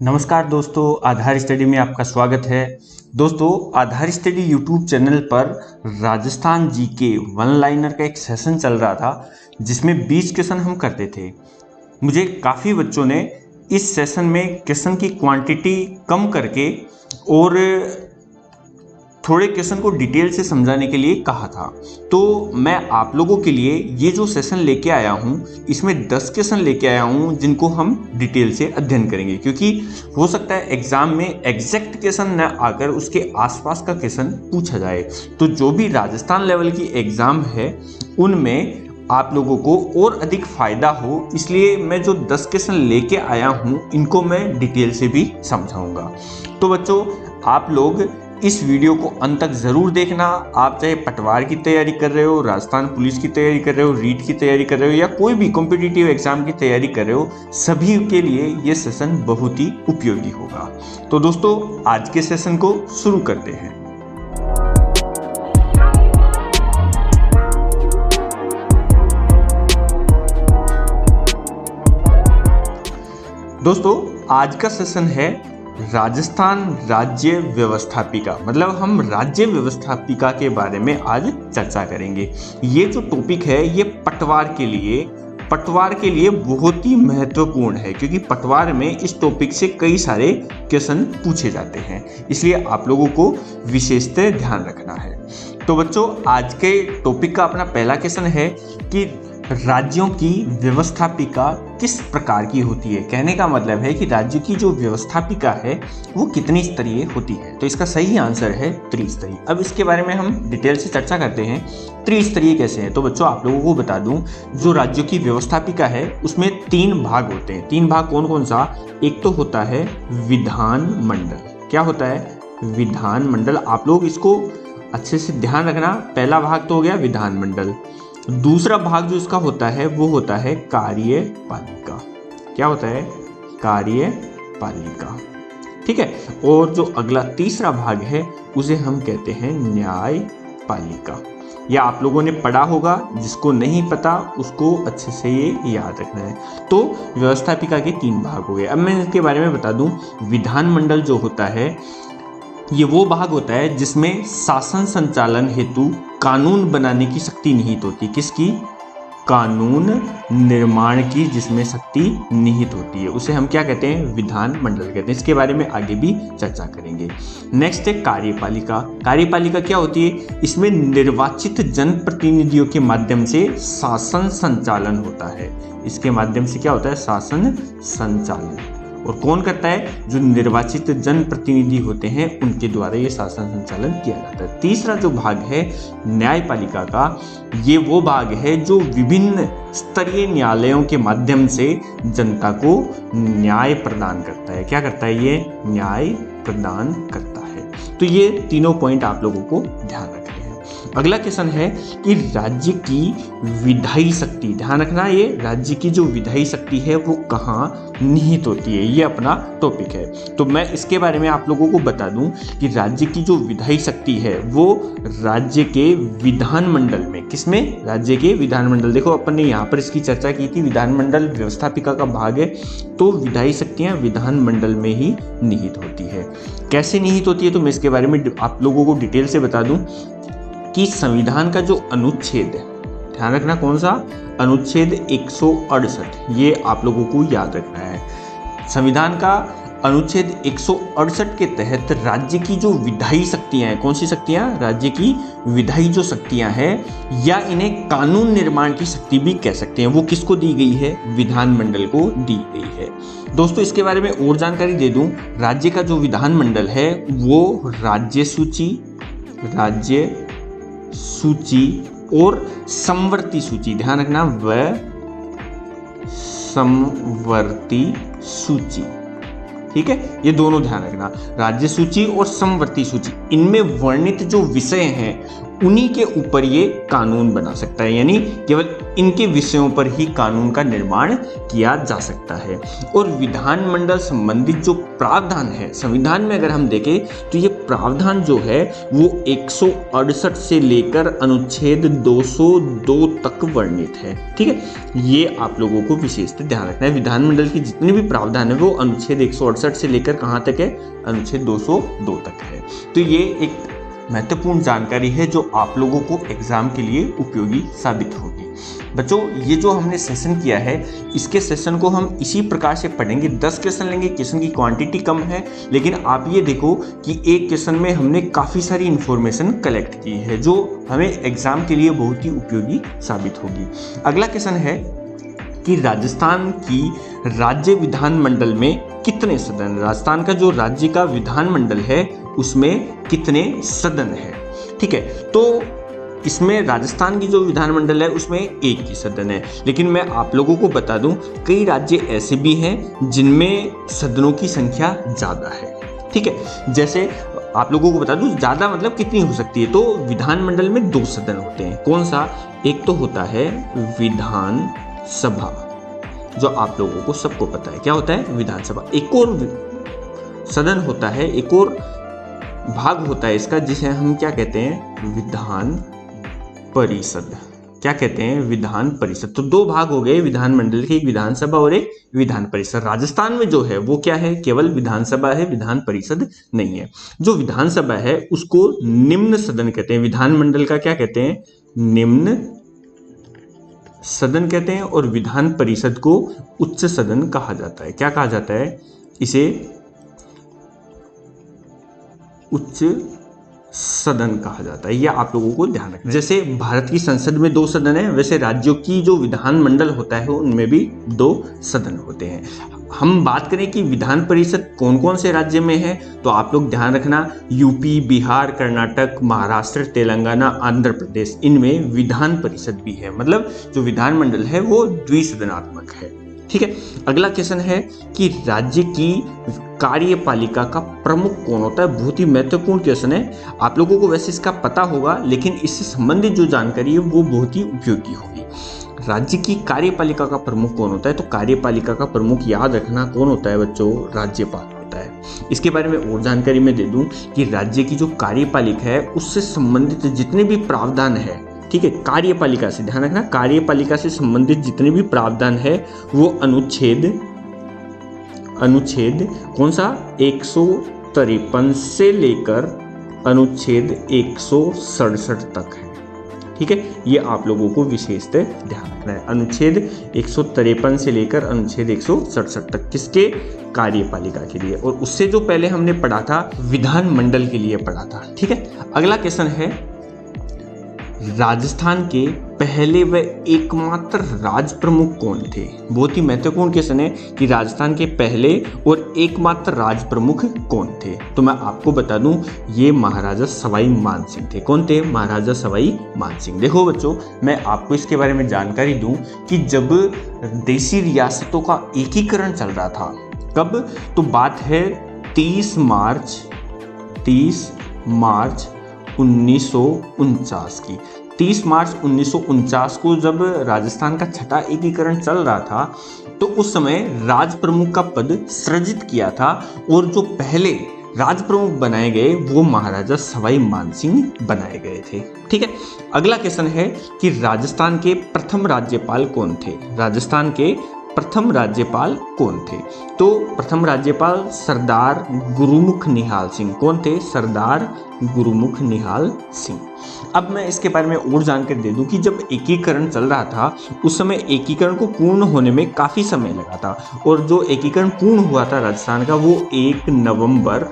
नमस्कार दोस्तों, आधार स्टडी में आपका स्वागत है। दोस्तों, आधार स्टडी यूट्यूब चैनल पर राजस्थान जीके वन लाइनर का एक सेशन चल रहा था जिसमें 20 क्वेश्चन हम करते थे। मुझे काफ़ी बच्चों ने इस सेशन में क्वेश्चन की क्वांटिटी कम करके और थोड़े क्वेश्चन को डिटेल से समझाने के लिए कहा था। तो मैं आप लोगों के लिए ये जो सेशन लेके आया हूँ, इसमें 10 क्वेश्चन लेके आया हूँ जिनको हम डिटेल से अध्ययन करेंगे, क्योंकि हो सकता है एग्जाम में एग्जैक्ट क्वेश्चन न आकर उसके आसपास का क्वेश्चन पूछा जाए। तो जो भी राजस्थान लेवल की एग्जाम है उनमें आप लोगों को और अधिक फायदा हो, इसलिए मैं जो 10 क्वेश्चन लेके आया हूँ इनको मैं डिटेल से भी समझाऊंगा। तो बच्चों, आप लोग इस वीडियो को अंत तक ज़रूर देखना। आप चाहे पटवार की तैयारी कर रहे हो, राजस्थान पुलिस की तैयारी कर रहे हो, रीट की तैयारी कर रहे हो या कोई भी कॉम्पिटिटिव एग्जाम की तैयारी कर रहे हो, सभी के लिए ये सेशन बहुत ही उपयोगी होगा। तो दोस्तों, आज के सेशन को शुरू करते हैं। दोस्तों, आज का सेशन है राजस्थान राज्य व्यवस्थापिका, मतलब हम राज्य व्यवस्थापिका के बारे में आज चर्चा करेंगे। ये जो टॉपिक है ये पटवार के लिए बहुत ही महत्वपूर्ण है, क्योंकि पटवार में इस टॉपिक से कई सारे क्वेश्चन पूछे जाते हैं, इसलिए आप लोगों को विशेषतः ध्यान रखना है। तो बच्चों, आज के टॉपिक का अपना पहला क्वेश्चन है कि राज्यों की व्यवस्थापिका किस प्रकार की होती है। कहने का मतलब है कि राज्य की जो व्यवस्थापिका है वो कितनी स्तरीय होती है। तो इसका सही आंसर है त्रिस्तरीय। अब इसके बारे में हम डिटेल से चर्चा करते हैं। त्रिस्तरीय कैसे है? तो बच्चों, आप लोगों को बता दूं, जो राज्यों की व्यवस्थापिका है उसमें 3 भाग होते हैं। 3 भाग कौन कौन सा? एक तो होता है विधान मंडल। क्या होता है? विधान मंडल। आप लोग इसको अच्छे से ध्यान रखना। पहला भाग तो हो गया विधान मंडल। दूसरा भाग जो इसका होता है वो होता है कार्यपालिका। क्या होता है? कार्यपालिका। ठीक है। और जो अगला तीसरा भाग है उसे हम कहते हैं न्यायपालिका। या आप लोगों ने पढ़ा होगा, जिसको नहीं पता उसको अच्छे से ये याद रखना है। तो व्यवस्थापिका के 3 भाग हो गए। अब मैं इसके बारे में बता दूं, विधानमंडल जो होता है ये वो भाग होता है जिसमें शासन संचालन हेतु कानून बनाने की शक्ति निहित होती है। किसकी? कानून निर्माण की जिसमें शक्ति निहित होती है, उसे हम क्या कहते हैं? विधान मंडल कहते हैं। इसके बारे में आगे भी चर्चा करेंगे। नेक्स्ट है कार्यपालिका। कार्यपालिका क्या होती है? इसमें निर्वाचित जनप्रतिनिधियों के माध्यम से शासन संचालन होता है। इसके माध्यम से क्या होता है? शासन संचालन। और कौन करता है? जो निर्वाचित जनप्रतिनिधि होते हैं उनके द्वारा ये शासन संचालन किया जाता है। तीसरा जो भाग है न्यायपालिका का, ये वो भाग है जो विभिन्न स्तरीय न्यायालयों के माध्यम से जनता को न्याय प्रदान करता है। क्या करता है? ये न्याय प्रदान करता है। तो ये तीनों पॉइंट आप लोगों को ध्यान रखना है। अगला क्वेश्चन है कि राज्य की विधायी शक्ति, ध्यान रखना, ये राज्य की जो विधायी शक्ति है वो कहाँ निहित होती है, ये अपना टॉपिक है। तो मैं इसके बारे में आप लोगों को बता दूं कि राज्य की जो विधायी शक्ति है वो राज्य के विधानमंडल में, किसमें? राज्य के विधानमंडल। देखो, अपन ने यहाँ पर इसकी चर्चा की थी, विधानमंडल व्यवस्थापिका का भाग है, तो विधायी शक्तियाँ विधानमंडल में ही निहित होती है। कैसे निहित होती है? तो मैं इसके बारे में आप लोगों को डिटेल से बता दूं कि संविधान का जो अनुच्छेद है, ध्यान रखना कौन सा? अनुच्छेद 168, ये आप लोगों को याद रखना है। संविधान का अनुच्छेद 168 के तहत राज्य की जो विधायी शक्तियां हैं, कौन सी शक्तियां? राज्य की विधायी जो शक्तियां हैं, या इन्हें कानून निर्माण की शक्ति भी कह सकते हैं, वो किसको दी गई है? विधानमंडल को दी गई है। दोस्तों, इसके बारे में और जानकारी दे दूं, राज्य का जो विधानमंडल है वो राज्य सूची और समवर्ती सूची, ध्यान रखना, वह समवर्ती सूची, ठीक है, ये दोनों ध्यान रखना। राज्य सूची और समवर्ती सूची, इनमें वर्णित जो विषय हैं उन्हीं के ऊपर ये कानून बना सकता है, यानी केवल इनके विषयों पर ही कानून का निर्माण किया जा सकता है। और विधानमंडल संबंधित जो प्रावधान है संविधान में अगर हम देखें तो ये प्रावधान जो है वो 168 से लेकर अनुच्छेद 202 तक वर्णित है। ठीक है, ये आप लोगों को विशेष ध्यान रखना है। विधानमंडल की जितने भी प्रावधान है वो अनुच्छेद 168 से लेकर कहाँ तक है, अनुच्छेद 202 तक है। तो ये एक महत्वपूर्ण जानकारी है जो आप लोगों को एग्जाम के लिए उपयोगी साबित होगी। बच्चों, ये जो हमने सेशन किया है इसके सेशन को हम इसी प्रकार से पढ़ेंगे। 10 क्वेश्चन लेंगे, क्वेश्चन की क्वांटिटी कम है, लेकिन आप ये देखो कि एक क्वेश्चन में हमने काफ़ी सारी इंफॉर्मेशन कलेक्ट की है जो हमें एग्जाम के लिए बहुत ही उपयोगी साबित होगी। अगला क्वेश्चन है कि राजस्थान की राज्य विधानमंडल में कितने सदन, राजस्थान का जो राज्य का विधानमंडल है उसमें कितने सदन है। ठीक है, तो इसमें राजस्थान की जो विधानमंडल है उसमें एक ही सदन है, लेकिन मैं आप लोगों को बता दूं कई राज्य ऐसे भी हैं जिनमें सदनों की संख्या ज़्यादा है। ठीक है, जैसे आप लोगों को बता दूं ज़्यादा मतलब कितनी हो सकती है, तो विधानमंडल में 2 सदन होते हैं। कौन सा, एक तो होता है विधान सभा, जो आप लोगों को सबको पता है क्या होता है विधानसभा। एक और सदन होता है, एक और भाग होता है इसका जिसे हम क्या कहते हैं, विधान परिषद। क्या कहते हैं, विधान परिषद। तो 2 भाग हो गए विधानमंडल के, एक विधानसभा और एक विधान परिषद। राजस्थान में जो है वो क्या है, केवल विधानसभा है, विधान परिषद नहीं है। जो विधानसभा है उसको निम्न सदन कहते हैं, विधानमंडल का क्या कहते हैं, निम्न सदन कहते हैं, और विधान परिषद को उच्च सदन कहा जाता है। क्या कहा जाता है, इसे उच्च सदन कहा जाता है। यह आप लोगों को ध्यान रखना। जैसे भारत की संसद में 2 सदन है, वैसे राज्यों की जो विधानमंडल होता है उनमें भी 2 सदन होते हैं। हम बात करें कि विधान परिषद कौन कौन से राज्य में है, तो आप लोग ध्यान रखना, यूपी, बिहार, कर्नाटक, महाराष्ट्र, तेलंगाना, आंध्र प्रदेश, इनमें विधान परिषद भी है। मतलब जो विधानमंडल है वो द्विसदनात्मक है। ठीक है, अगला क्वेश्चन है कि राज्य की कार्यपालिका का प्रमुख कौन होता है। बहुत ही महत्वपूर्ण क्वेश्चन है, आप लोगों को वैसे इसका पता होगा, लेकिन इससे संबंधित जो जानकारी है वो बहुत ही उपयोगी होगी। राज्य की कार्यपालिका का प्रमुख कौन होता है, तो कार्यपालिका का प्रमुख याद रखना कौन होता है बच्चों, राज्यपाल होता है। इसके बारे में और जानकारी मैं दे दूं कि राज्य की जो कार्यपालिका है उससे संबंधित जितने भी प्रावधान है, ठीक है, कार्यपालिका से ध्यान रखना, कार्यपालिका से संबंधित जितने भी प्रावधान है वो अनुच्छेद कौन सा, 153 से लेकर अनुच्छेद 167 तक है। ठीक है, ये आप लोगों को विशेषतः ध्यान रखना है। अनुच्छेद 153 से लेकर अनुच्छेद 167 तक किसके, कार्यपालिका के लिए, और उससे जो पहले हमने पढ़ा था विधानमंडल के लिए पढ़ा था। ठीक है, अगला क्वेश्चन है राजस्थान के पहले व एकमात्र राज प्रमुख कौन थे। बहुत ही महत्वपूर्ण क्वेश्चन है कि राजस्थान के पहले और एकमात्र राज प्रमुख कौन थे। तो मैं आपको बता दूं ये महाराजा सवाई मानसिंह थे। कौन थे, महाराजा सवाई मानसिंह। देखो बच्चों, मैं आपको इसके बारे में जानकारी दूं कि जब देशी रियासतों का एकीकरण चल रहा था, कब, तो बात है 30 मार्च 1949 की। 30 मार्च 1949 को जब राजस्थान का छठा एकीकरण चल रहा था तो उस समय राज प्रमुख का पद सृजित किया था, और जो पहले राज प्रमुख बनाए गए वो महाराजा सवाई मानसिंह बनाए गए थे। ठीक है, अगला क्वेश्चन है कि राजस्थान के प्रथम राज्यपाल कौन थे। राजस्थान के प्रथम राज्यपाल कौन थे, तो प्रथम राज्यपाल सरदार गुरुमुख निहाल सिंह। कौन थे, सरदार गुरुमुख निहाल सिंह। अब मैं इसके बारे में और जानकारी दे दूं कि जब एकीकरण चल रहा था उस समय एकीकरण को पूर्ण होने में काफ़ी समय लगा था, और जो एकीकरण पूर्ण हुआ था राजस्थान का वो 1 नवंबर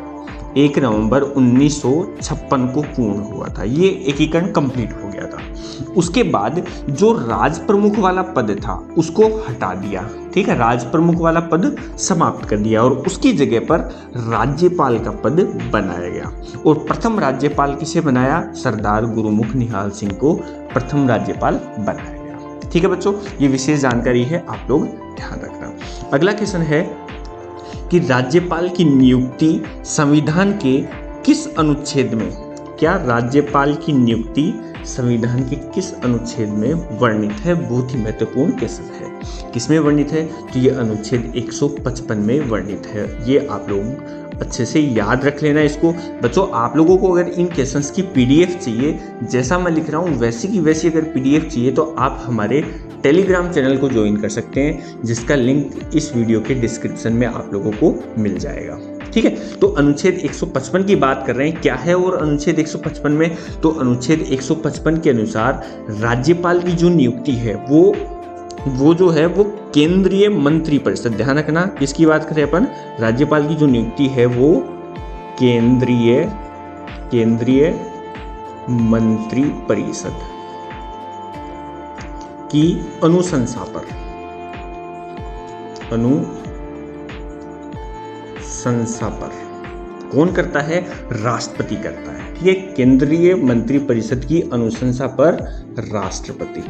1956 को पूर्ण हुआ था। ये एकीकरण कंप्लीट हो गया था। उसके बाद जो राज प्रमुख वाला पद था उसको हटा दिया। ठीक है, राज प्रमुख वाला पद समाप्त कर दिया और उसकी जगह पर राज्यपाल का पद बनाया गया। और प्रथम राज्यपाल किसे बनाया, सरदार गुरुमुख निहाल सिंह को प्रथम राज्यपाल बनाया गया। ठीक है बच्चों, ये विशेष जानकारी है, आप लोग ध्यान रखना। अगला क्वेश्चन है कि राज्यपाल की नियुक्ति संविधान के किस अनुच्छेद में क्या राज्यपाल की नियुक्ति संविधान के किस अनुच्छेद में वर्णित है? बहुत ही महत्वपूर्ण क्वेश्चन है। किसमें वर्णित है? तो ये अनुच्छेद 155 में वर्णित है। ये आप लोग अच्छे से याद रख लेना इसको। बच्चों, आप लोगों को अगर इन क्वेश्चंस की पीडीएफ चाहिए, जैसा मैं लिख रहा हूँ वैसी की वैसी अगर पीडीएफ चाहिए, तो आप हमारे टेलीग्राम चैनल को ज्वाइन कर सकते हैं, जिसका लिंक इस वीडियो के डिस्क्रिप्शन में आप लोगों को मिल जाएगा। ठीक है, तो अनुच्छेद 155 की बात कर रहे हैं, क्या है और अनुच्छेद 155 में? तो अनुच्छेद 155 के अनुसार राज्यपाल की जो नियुक्ति है वो जो है वो केंद्रीय मंत्रिपरिषद, ध्यान रखना किसकी बात करें अपन, राज्यपाल की जो नियुक्ति है वो केंद्रीय मंत्रिपरिषद की अनुशंसा पर कौन करता है? राष्ट्रपति करता है। ठीक है, केंद्रीय मंत्रिपरिषद की अनुशंसा पर राष्ट्रपति,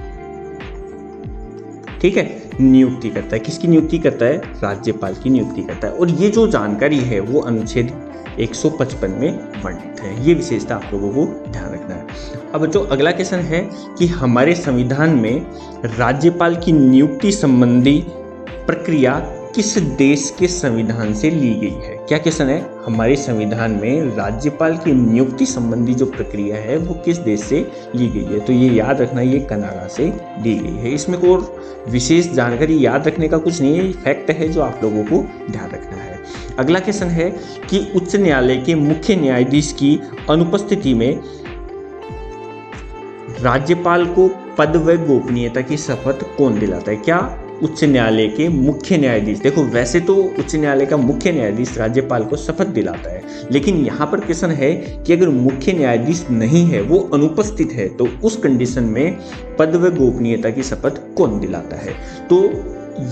ठीक है, नियुक्ति करता है। किसकी नियुक्ति करता है? राज्यपाल की नियुक्ति करता है। और ये जो जानकारी है वो अनुच्छेद 155 में वर्णित है। ये विशेषता आप लोगों को ध्यान रखना है। अब जो अगला क्वेश्चन है कि हमारे संविधान में राज्यपाल की नियुक्ति संबंधी प्रक्रिया किस देश के संविधान से ली गई है? क्या क्वेश्चन है? हमारे संविधान में राज्यपाल की नियुक्ति संबंधी जो प्रक्रिया है वो किस देश से ली गई है? तो ये याद रखना, ये कनाडा से ली गई है। इसमें कोई विशेष जानकारी याद रखने का कुछ नहीं है, फैक्ट है जो आप लोगों को ध्यान रखना है। अगला क्वेश्चन है कि उच्च न्यायालय के मुख्य न्यायाधीश की अनुपस्थिति में राज्यपाल को पद व गोपनीयता की शपथ कौन दिलाता है? क्या उच्च न्यायालय के मुख्य न्यायाधीश, देखो वैसे तो उच्च न्यायालय का मुख्य न्यायाधीश राज्यपाल को शपथ दिलाता है, लेकिन यहाँ पर क्वेश्चन है कि अगर मुख्य न्यायाधीश नहीं है, वो अनुपस्थित है, तो उस कंडीशन में पद व गोपनीयता की शपथ कौन दिलाता है? तो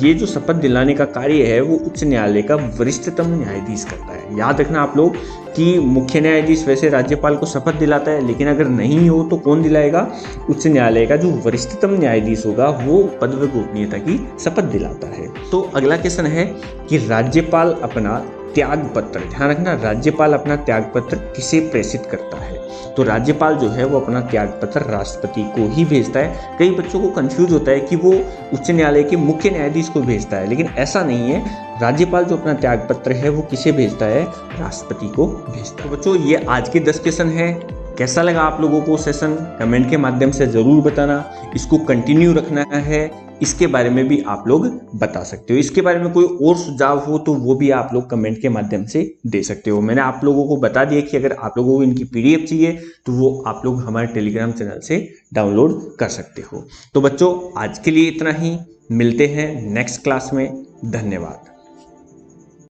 ये जो शपथ दिलाने का कार्य है वो उच्च न्यायालय का वरिष्ठतम न्यायाधीश करता है। याद रखना आप लोग कि मुख्य न्यायाधीश वैसे राज्यपाल को शपथ दिलाता है, लेकिन अगर नहीं हो तो कौन दिलाएगा? उच्च न्यायालय का जो वरिष्ठतम न्यायाधीश होगा वो पद व गोपनीयता की शपथ दिलाता है। तो अगला क्वेश्चन है कि राज्यपाल अपना त्याग पत्र, ध्यान रखना, राज्यपाल अपना त्याग पत्र किसे प्रेषित करता है? तो राज्यपाल जो है वो अपना त्याग पत्र राष्ट्रपति को ही भेजता है। कई बच्चों को कंफ्यूज होता है कि वो उच्च न्यायालय के मुख्य न्यायाधीश को भेजता है, लेकिन ऐसा नहीं है। राज्यपाल जो अपना त्याग पत्र है वो किसे भेजता है? राष्ट्रपति को भेजता है। तो बच्चों, ये आज के 10 क्वेश्चन है। कैसा लगा आप लोगों को सेशन? कमेंट के माध्यम से जरूर बताना। इसको कंटिन्यू रखना है, इसके बारे में भी आप लोग बता सकते हो। इसके बारे में कोई और सुझाव हो तो वो भी आप लोग कमेंट के माध्यम से दे सकते हो। मैंने आप लोगों को बता दिया कि अगर आप लोगों को इनकी पीडीएफ चाहिए तो वो आप लोग हमारे टेलीग्राम चैनल से डाउनलोड कर सकते हो। तो बच्चों, आज के लिए इतना ही। मिलते हैं नेक्स्ट क्लास में। धन्यवाद।